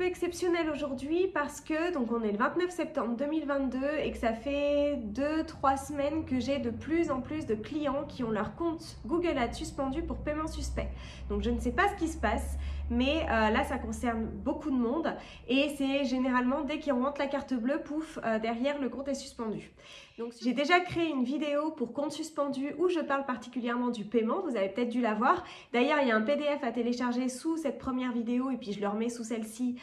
peu exceptionnel aujourd'hui parce que donc on est le 29 septembre 2022 et que ça fait 2-3 semaines que j'ai de plus en plus de clients qui ont leur compte Google Ads suspendu pour paiement suspect. Donc je ne sais pas ce qui se passe, mais là ça concerne beaucoup de monde et c'est généralement dès qu'ils rentrent la carte bleue, pouf, derrière le compte est suspendu. Donc j'ai déjà créé une vidéo pour compte suspendu où je parle particulièrement du paiement, vous avez peut-être dû la voir. D'ailleurs il y a un PDF à télécharger sous cette première vidéo et puis je le remets sous celle-ci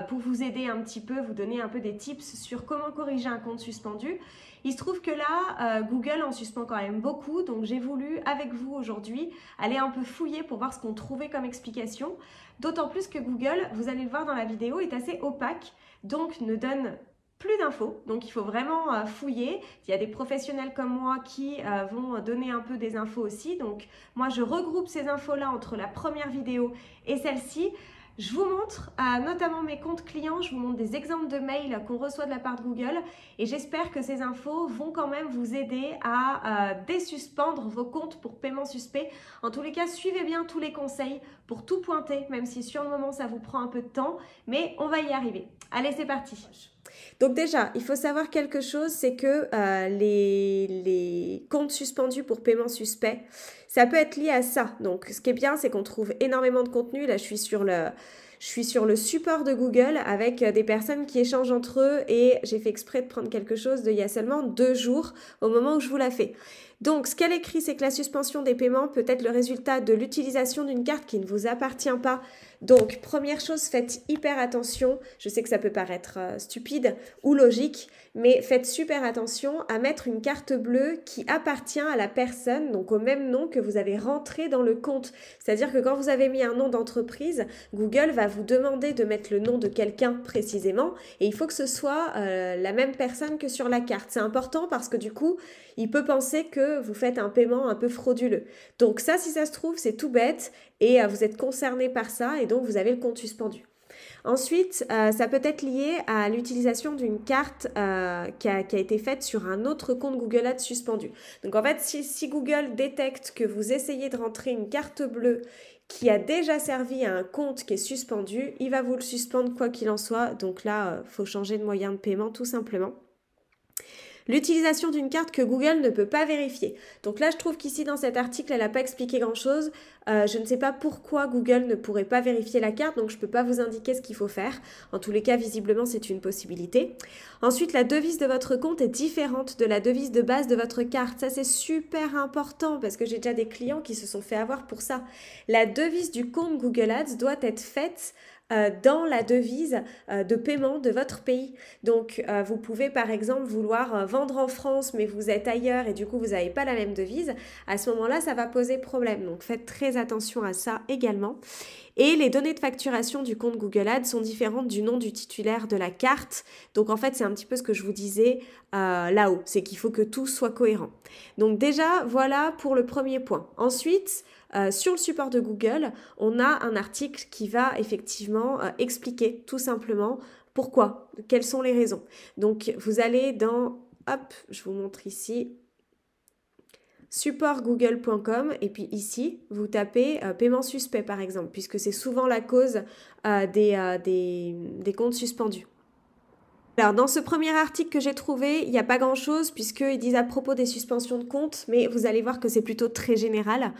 pour vous aider un petit peu, vous donner un peu des tips sur comment corriger un compte suspendu. Il se trouve que là, Google en suspend quand même beaucoup, donc j'ai voulu avec vous aujourd'hui aller un peu fouiller pour voir ce qu'on trouvait comme explication. D'autant plus que Google, vous allez le voir dans la vidéo, est assez opaque, donc ne donne plus d'infos, donc il faut vraiment fouiller. Il y a des professionnels comme moi qui vont donner un peu des infos aussi, donc moi je regroupe ces infos-là entre la première vidéo et celle-ci. Je vous montre notamment mes comptes clients, je vous montre des exemples de mails qu'on reçoit de la part de Google et j'espère que ces infos vont quand même vous aider à désuspendre vos comptes pour paiement suspect. En tous les cas, suivez bien tous les conseils pour tout pointer, même si sur le moment ça vous prend un peu de temps, mais on va y arriver. Allez, c'est parti. Donc déjà, il faut savoir quelque chose, c'est que les comptes suspendus pour paiement suspect, ça peut être lié à ça. Donc ce qui est bien, c'est qu'on trouve énormément de contenu. Là, je suis sur le support de Google avec des personnes qui échangent entre eux et j'ai fait exprès de prendre quelque chose d'il y a seulement 2 jours au moment où je vous la fais. Donc, ce qu'elle écrit, c'est que la suspension des paiements peut être le résultat de l'utilisation d'une carte qui ne vous appartient pas. Donc, première chose, faites hyper attention. Je sais que ça peut paraître stupide ou logique, mais faites super attention à mettre une carte bleue qui appartient à la personne, donc au même nom que vous avez rentré dans le compte. C'est-à-dire que quand vous avez mis un nom d'entreprise, Google va vous demander de mettre le nom de quelqu'un précisément et il faut que ce soit la même personne que sur la carte. C'est important parce que du coup, il peut penser que vous faites un paiement un peu frauduleux. Donc ça, si ça se trouve, c'est tout bête et vous êtes concerné par ça et donc vous avez le compte suspendu. Ensuite, ça peut être lié à l'utilisation d'une carte qui a été faite sur un autre compte Google Ads suspendu. Donc en fait, si Google détecte que vous essayez de rentrer une carte bleue qui a déjà servi à un compte qui est suspendu, il va vous le suspendre quoi qu'il en soit. Donc là, il faut changer de moyen de paiement tout simplement. L'utilisation d'une carte que Google ne peut pas vérifier. Donc là, je trouve qu'ici, dans cet article, elle n'a pas expliqué grand-chose. Je ne sais pas pourquoi Google ne pourrait pas vérifier la carte, donc je ne peux pas vous indiquer ce qu'il faut faire. En tous les cas, visiblement, c'est une possibilité. Ensuite, la devise de votre compte est différente de la devise de base de votre carte. Ça, c'est super important parce que j'ai déjà des clients qui se sont fait avoir pour ça. La devise du compte Google Ads doit être faite dans la devise de paiement de votre pays. Donc, vous pouvez par exemple vouloir vendre en France, mais vous êtes ailleurs et du coup, vous n'avez pas la même devise. À ce moment-là, ça va poser problème. Donc, faites très attention à ça également. Et les données de facturation du compte Google Ads sont différentes du nom du titulaire de la carte. Donc, en fait, c'est un petit peu ce que je vous disais là-haut. C'est qu'il faut que tout soit cohérent. Donc, déjà, voilà pour le premier point. Ensuite, sur le support de Google, on a un article qui va effectivement expliquer tout simplement pourquoi, quelles sont les raisons. Donc, vous allez dans, hop, je vous montre ici, supportgoogle.com et puis ici, vous tapez paiement suspect par exemple, puisque c'est souvent la cause des comptes suspendus. Alors, dans ce premier article que j'ai trouvé, il n'y a pas grand-chose puisqu'ils disent à propos des suspensions de compte, mais vous allez voir que c'est plutôt très général.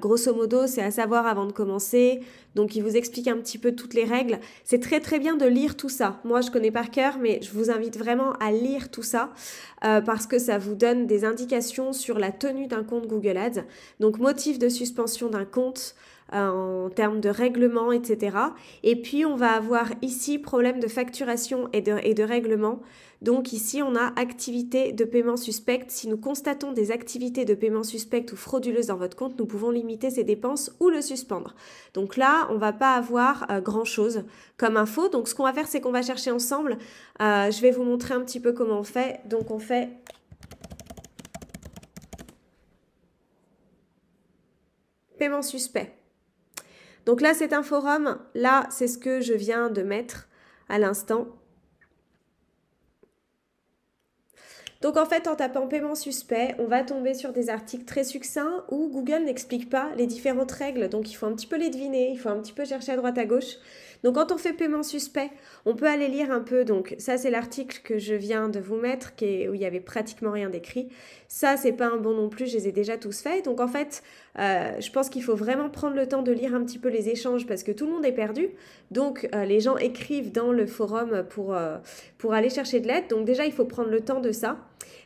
Grosso modo, c'est à savoir avant de commencer. Donc, il vous explique un petit peu toutes les règles. C'est très très bien de lire tout ça. Moi, je connais par cœur, mais je vous invite vraiment à lire tout ça parce que ça vous donne des indications sur la tenue d'un compte Google Ads. Donc, motif de suspension d'un compte, en termes de règlement, etc. Et puis, on va avoir ici problème de facturation et de règlement. Donc ici, on a activité de paiement suspecte. Si nous constatons des activités de paiement suspectes ou frauduleuses dans votre compte, nous pouvons limiter ces dépenses ou le suspendre. Donc là, on ne va pas avoir grand-chose comme info. Donc ce qu'on va faire, c'est qu'on va chercher ensemble. Je vais vous montrer un petit peu comment on fait. Donc on fait paiement suspect. Donc là, c'est un forum. Là, c'est ce que je viens de mettre à l'instant. Donc en fait, en tapant paiement suspect, on va tomber sur des articles très succincts où Google n'explique pas les différentes règles. Donc il faut un petit peu les deviner, il faut un petit peu chercher à droite à gauche. Donc quand on fait paiement suspect, on peut aller lire un peu. Donc ça c'est l'article que je viens de vous mettre où il y avait pratiquement rien d'écrit. Ça c'est pas un bon non plus, je les ai déjà tous faits. Donc en fait, je pense qu'il faut vraiment prendre le temps de lire un petit peu les échanges parce que tout le monde est perdu. Donc les gens écrivent dans le forum pour aller chercher de l'aide. Donc déjà il faut prendre le temps de ça.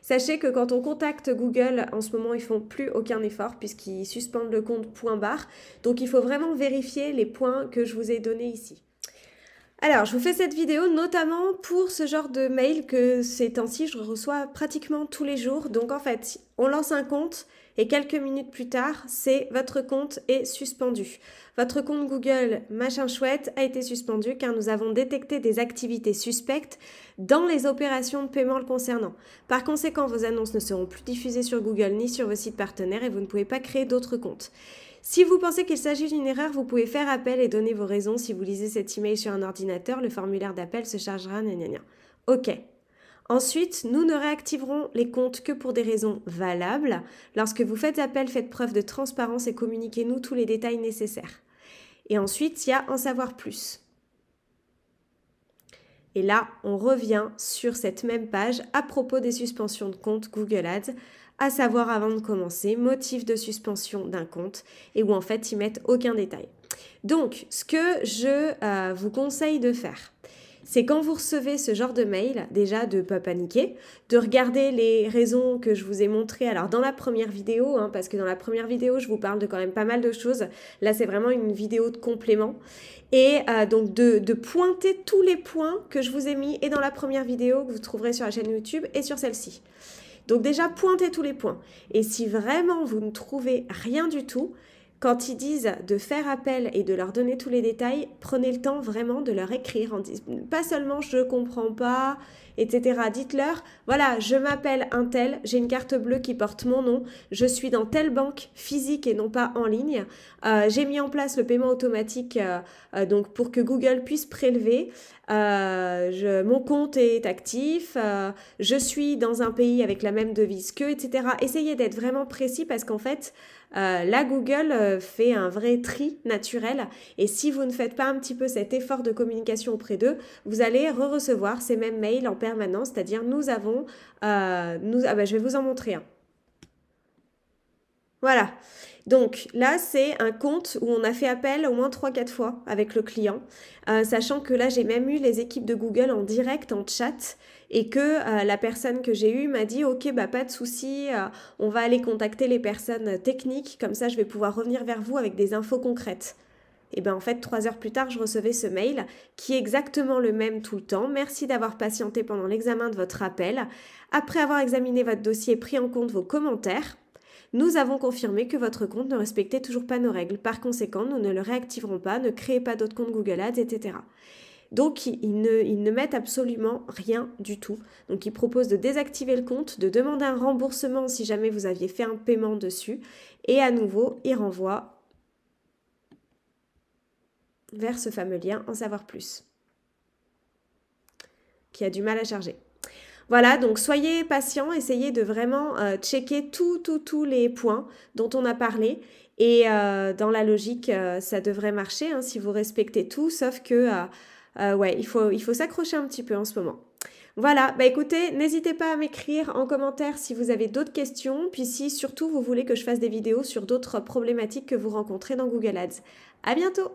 Sachez que quand on contacte Google, en ce moment, ils font plus aucun effort puisqu'ils suspendent le compte point barre. Donc, il faut vraiment vérifier les points que je vous ai donnés ici. Alors, je vous fais cette vidéo notamment pour ce genre de mail que ces temps-ci, je reçois pratiquement tous les jours. Donc, en fait, on lance un compte et quelques minutes plus tard, c'est votre compte est suspendu. Votre compte Google machin chouette a été suspendu car nous avons détecté des activités suspectes dans les opérations de paiement le concernant. Par conséquent, vos annonces ne seront plus diffusées sur Google ni sur vos sites partenaires et vous ne pouvez pas créer d'autres comptes. Si vous pensez qu'il s'agit d'une erreur, vous pouvez faire appel et donner vos raisons. Si vous lisez cet email sur un ordinateur, le formulaire d'appel se chargera. Ok. Ensuite, nous ne réactiverons les comptes que pour des raisons valables. Lorsque vous faites appel, faites preuve de transparence et communiquez-nous tous les détails nécessaires. Et ensuite, il y a en savoir plus. Et là, on revient sur cette même page à propos des suspensions de compte Google Ads, à savoir avant de commencer, motif de suspension d'un compte et où en fait, ils mettent aucun détail. Donc, ce que je vous conseille de faire, c'est quand vous recevez ce genre de mail, déjà de ne pas paniquer, de regarder les raisons que je vous ai montrées. Alors dans la première vidéo, parce que dans la première vidéo, je vous parle de quand même pas mal de choses. Là, c'est vraiment une vidéo de complément. Et donc de pointer tous les points que je vous ai mis et dans la première vidéo que vous trouverez sur la chaîne YouTube et sur celle-ci. Donc déjà, pointez tous les points. Et si vraiment vous ne trouvez rien du tout, quand ils disent de faire appel et de leur donner tous les détails, prenez le temps vraiment de leur écrire, pas seulement je comprends pas, etc. Dites-leur, voilà, je m'appelle un tel, j'ai une carte bleue qui porte mon nom, je suis dans telle banque physique et non pas en ligne, j'ai mis en place le paiement automatique donc pour que Google puisse prélever, mon compte est actif, je suis dans un pays avec la même devise qu'eux, etc. Essayez d'être vraiment précis parce qu'en fait, là, Google fait un vrai tri naturel et si vous ne faites pas un petit peu cet effort de communication auprès d'eux, vous allez recevoir ces mêmes mails en permanence, c'est-à-dire je vais vous en montrer un. Voilà. Donc là, c'est un compte où on a fait appel au moins 3-4 fois avec le client, sachant que là, j'ai même eu les équipes de Google en direct, en chat, et que la personne que j'ai eue m'a dit « Ok, pas de souci, on va aller contacter les personnes techniques, comme ça je vais pouvoir revenir vers vous avec des infos concrètes. » Et en fait, 3 heures plus tard, je recevais ce mail qui est exactement le même tout le temps. Merci d'avoir patienté pendant l'examen de votre appel. Après avoir examiné votre dossier et pris en compte vos commentaires, nous avons confirmé que votre compte ne respectait toujours pas nos règles. Par conséquent, nous ne le réactiverons pas, ne créez pas d'autres comptes Google Ads, etc. Donc, ils ne mettent absolument rien du tout. Donc, ils proposent de désactiver le compte, de demander un remboursement si jamais vous aviez fait un paiement dessus. Et à nouveau, ils renvoient vers ce fameux lien en savoir plus, qui a du mal à charger. Voilà, donc soyez patients, essayez de vraiment checker tous les points dont on a parlé et dans la logique, ça devrait marcher si vous respectez tout, sauf que il faut s'accrocher un petit peu en ce moment. Voilà, écoutez, n'hésitez pas à m'écrire en commentaire si vous avez d'autres questions, puis si surtout vous voulez que je fasse des vidéos sur d'autres problématiques que vous rencontrez dans Google Ads. À bientôt!